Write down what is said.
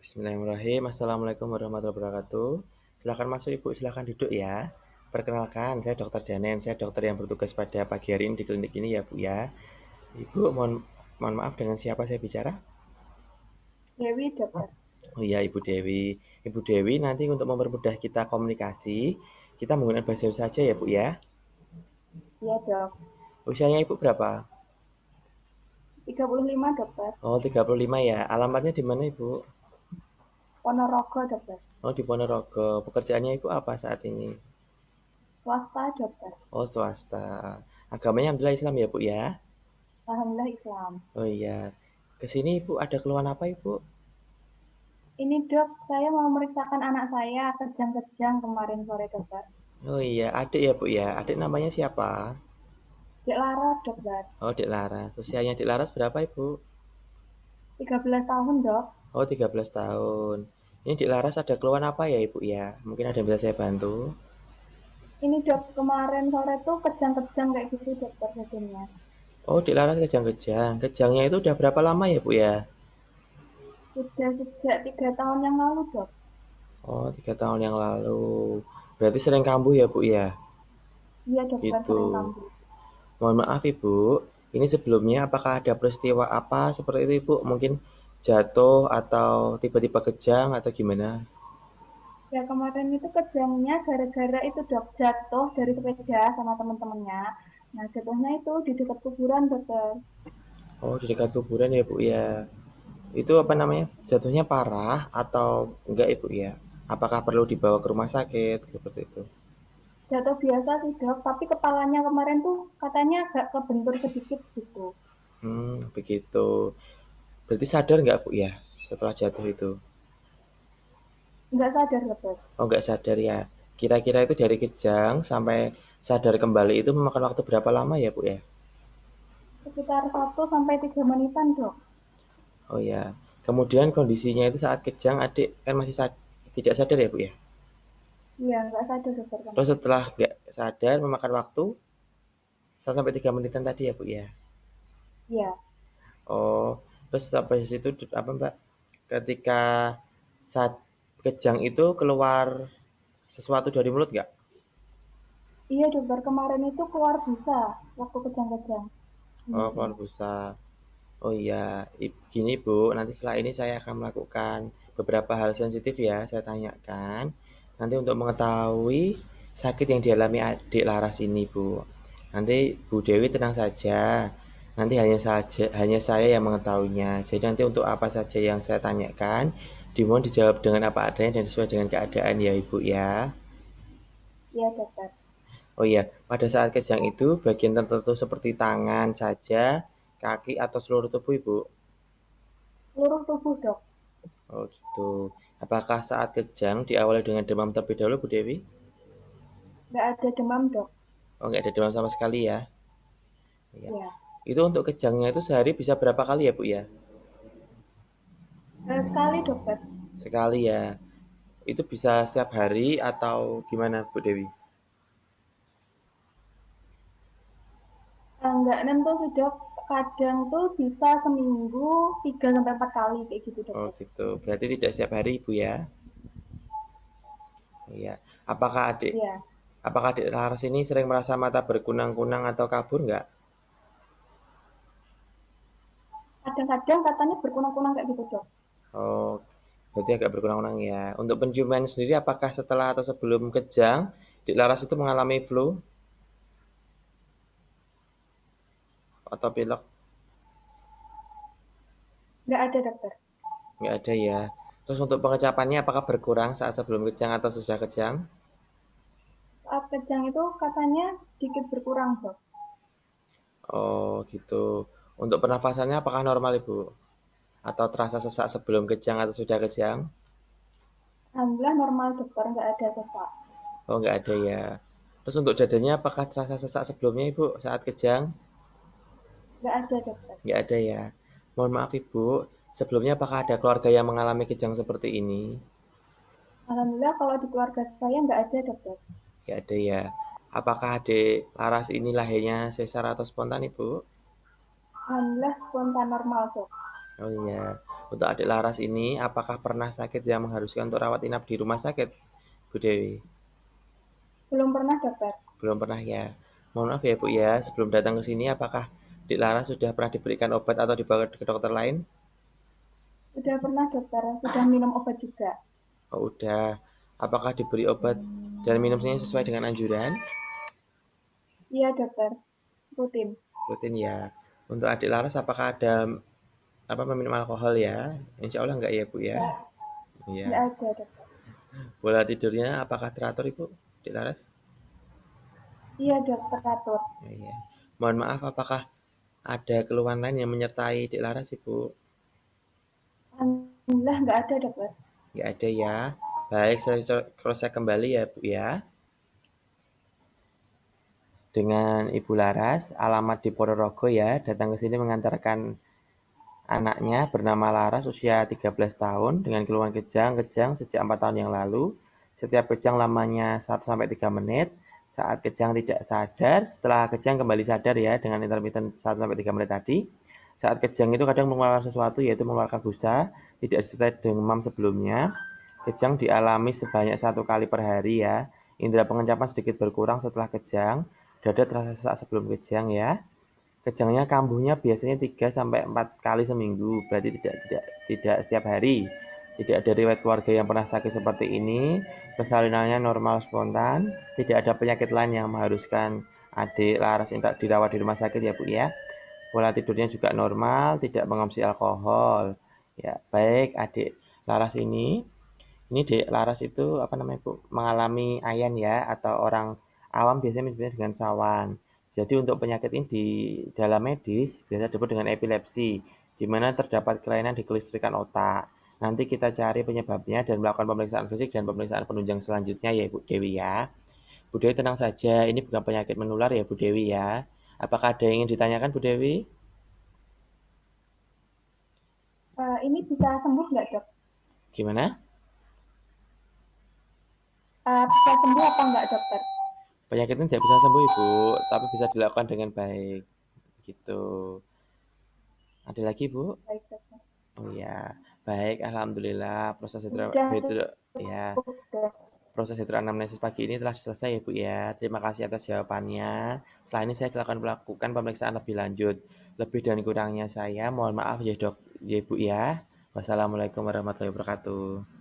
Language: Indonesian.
Bismillahirrahmanirrahim. Assalamualaikum warahmatullahi wabarakatuh. Silakan masuk Ibu, silakan duduk ya. Perkenalkan, saya Dokter Danen. Saya dokter yang bertugas pada pagi hari ini di klinik ini ya Bu ya. Ibu, mohon maaf, dengan siapa saya bicara? Dewi dokter. Oh iya, Ibu Dewi. Ibu Dewi, nanti untuk mempermudah kita komunikasi, kita menggunakan bahasa Indonesia saja ya Bu ya. Iya dok. Usianya Ibu berapa? 35 dokter. Oh, 35 ya. Alamatnya di mana Ibu? Ponorogo dokter. Oh, di Ponorogo. Pekerjaannya Ibu apa saat ini? Swasta dokter. Oh, swasta. Agamanya Alhamdulillah Islam ya Bu ya. Alhamdulillah Islam. Oh iya, ke sini Ibu ada keluhan apa Ibu? Ini dok, saya mau memeriksakan anak saya kejang-kejang kemarin sore dokter. Oh iya, adik ya Bu ya. Adik namanya siapa? Dek Laras dokter. Oh, Dek Laras. Usianya Dek Laras berapa Ibu? 13 tahun dok. Oh, 13 tahun. Ini Dek Laras ada keluhan apa ya Ibu ya? Mungkin ada yang bisa saya bantu. Ini dok, kemarin sore tuh kejang-kejang kayak gitu dokter hasilnya. Oh, Dek Laras kejang-kejang. Kejangnya itu udah berapa lama ya Bu ya? Sudah sejak 3 tahun yang lalu dok. Oh, 3 tahun yang lalu. Berarti sering kambuh ya Bu ya? Iya dokter, Gitu. sering kambuh. Mohon maaf Ibu, ini sebelumnya apakah ada peristiwa apa seperti itu Ibu? Mungkin jatuh atau tiba-tiba kejang atau gimana? Ya kemarin itu kejangnya gara-gara itu dok, jatuh dari sepeda sama teman-temannya. Nah jatuhnya itu di dekat kuburan dokter. Oh, di dekat kuburan ya Bu ya. Itu apa namanya? Jatuhnya parah atau enggak Ibu ya? Apakah perlu dibawa ke rumah sakit seperti itu? Jatuh biasa sih dok, tapi kepalanya kemarin tuh katanya agak kebentur sedikit gitu. Begitu. Berarti sadar nggak Bu ya setelah jatuh itu? Nggak sadar dokter. Oh, nggak sadar ya. Kira-kira itu dari kejang sampai sadar kembali itu memakan waktu berapa lama ya Bu ya? Sekitar 1 sampai 3 menitan dok. Oh ya. Kemudian kondisinya itu saat kejang adik kan masih tidak sadar ya Bu ya? Iya nggak sadar dokter kan. Terus setelah nggak sadar memakan waktu 1 sampai 3 menitan tadi ya Bu ya? Iya. Oh, terus sampai situ apa Mbak? Ketika saat kejang itu keluar sesuatu dari mulut nggak? Iya dokter, kemarin itu keluar busa waktu kejang-kejang di Oh, keluar mulutnya. busa. Oh iya, gini Bu, nanti setelah ini saya akan melakukan beberapa hal sensitif ya, saya tanyakan. Nanti untuk mengetahui sakit yang dialami adik Laras ini Bu. Nanti Bu Dewi tenang saja. Nanti hanya saya yang mengetahuinya. Jadi nanti untuk apa saja yang saya tanyakan, dimohon dijawab dengan apa adanya dan sesuai dengan keadaan ya Ibu ya. Iya dokter. Oh iya, pada saat kejang itu bagian tertentu seperti tangan saja, kaki atau seluruh tubuh Ibu. Seluruh tubuh dok. Oh gitu. Apakah saat kejang diawali dengan demam terlebih dahulu Bu Dewi? Nggak ada demam dok. Oh nggak ada demam sama sekali ya. Iya. Iya. Itu untuk kejangnya itu sehari bisa berapa kali ya Bu ya? Sekali dokter. Sekali ya. Itu bisa setiap hari atau gimana Bu Dewi? Nggak nentu sih dok. Kadang tuh bisa seminggu 3 sampai 4 kali kayak gitu Oh dokter. gitu. Berarti tidak setiap hari Bu ya? Iya. Apakah adik Iya. apakah adik Laras ini sering merasa mata berkunang-kunang atau kabur nggak? Kadang-kadang katanya berkunang-kunang kayak gitu dok. Oh, berarti agak berkunang-kunang ya. Untuk penciuman sendiri apakah setelah atau sebelum kejang, adik Laras itu mengalami flu atau pilek? Nggak ada dokter. Nggak ada ya. Terus untuk pengecapannya apakah berkurang saat sebelum kejang atau sudah kejang? Saat kejang itu katanya sedikit berkurang dok. Oh gitu. Untuk pernafasannya apakah normal Ibu? Atau terasa sesak sebelum kejang atau sudah kejang? Alhamdulillah normal dokter, nggak ada sesak. Oh nggak ada ya. Terus untuk dadanya apakah terasa sesak sebelumnya Ibu saat kejang? Nggak ada dokter. Nggak ada ya. Mohon maaf Ibu, sebelumnya apakah ada keluarga yang mengalami kejang seperti ini? Alhamdulillah kalau di keluarga saya nggak ada dokter. Nggak ada ya. Apakah adik Laras ini lahirnya sesar atau spontan Ibu? Alhamdulillah spontan normal dok. Oh iya. Untuk adik Laras ini, apakah pernah sakit yang mengharuskan untuk rawat inap di rumah sakit, Bu Dewi? Belum pernah dokter. Belum pernah ya. Mohon maaf ya Bu ya, sebelum datang ke sini apakah adik Laras sudah pernah diberikan obat atau dibawa ke dokter lain? Sudah pernah dokter, sudah minum obat juga. Oh udah. Apakah diberi obat dan minumnya sesuai dengan anjuran? Iya dokter, rutin. Rutin ya. Untuk adik Laras apakah ada apa meminum alkohol ya? Insya Allah enggak ya Bu ya? Iya. Enggak ada dokter. Pola tidurnya apakah teratur Ibu? Adik Laras? Iya dokter, teratur. Iya. Mohon maaf apakah ada keluhan lain yang menyertai adik Laras Ibu? Alhamdulillah enggak ada dokter. Enggak ada ya. Baik, saya cross check kembali ya Bu ya. Dengan Ibu Laras, alamat di Ponorogo ya, datang ke sini mengantarkan anaknya bernama Laras usia 13 tahun dengan keluhan kejang-kejang sejak 4 tahun yang lalu. Setiap kejang lamanya 1 sampai 3 menit. Saat kejang tidak sadar, setelah kejang kembali sadar ya dengan intermittent 1 sampai 3 menit tadi. Saat kejang itu kadang mengeluarkan sesuatu yaitu mengeluarkan busa, tidak disertai demam sebelumnya. Kejang dialami sebanyak 1 kali per hari ya. Indera pengencapan sedikit berkurang setelah kejang. Dada terasa sesak sebelum kejang ya. Kejangnya kambuhnya biasanya 3 sampai 4 kali seminggu, berarti tidak setiap hari. Tidak ada riwayat keluarga yang pernah sakit seperti ini. Persalinannya normal spontan, tidak ada penyakit lain yang mengharuskan adik Laras dirawat di rumah sakit ya Bu ya. Pola tidurnya juga normal, tidak mengonsumsi alkohol. Ya, baik adik Laras ini Dek Laras itu apa namanya Bu, mengalami ayan ya atau orang awam biasanya menyebutnya dengan sawan. Jadi untuk penyakit ini di dalam medis biasa disebut dengan epilepsi, di mana terdapat kelainan di kelistrikan otak. Nanti kita cari penyebabnya dan melakukan pemeriksaan fisik dan pemeriksaan penunjang selanjutnya ya Bu Dewi ya. Bu Dewi tenang saja, ini bukan penyakit menular ya Bu Dewi ya. Apakah ada yang ingin ditanyakan Bu Dewi? Ini bisa sembuh nggak dok? Gimana? Bisa sembuh apa enggak dokter? Penyakit ini tidak bisa sembuh Ibu, tapi bisa dilakukan dengan baik. Gitu. Ada lagi Bu? Baik dokter. Oh ya, baik. Alhamdulillah proses Udah ya cukup. proses hidroanamnesis pagi ini telah selesai ya Bu ya. Terima kasih atas jawabannya. Setelah ini saya akan melakukan pemeriksaan lebih lanjut. Lebih dan kurangnya saya mohon maaf ya Dok, ya Bu ya. Wassalamualaikum warahmatullahi wabarakatuh.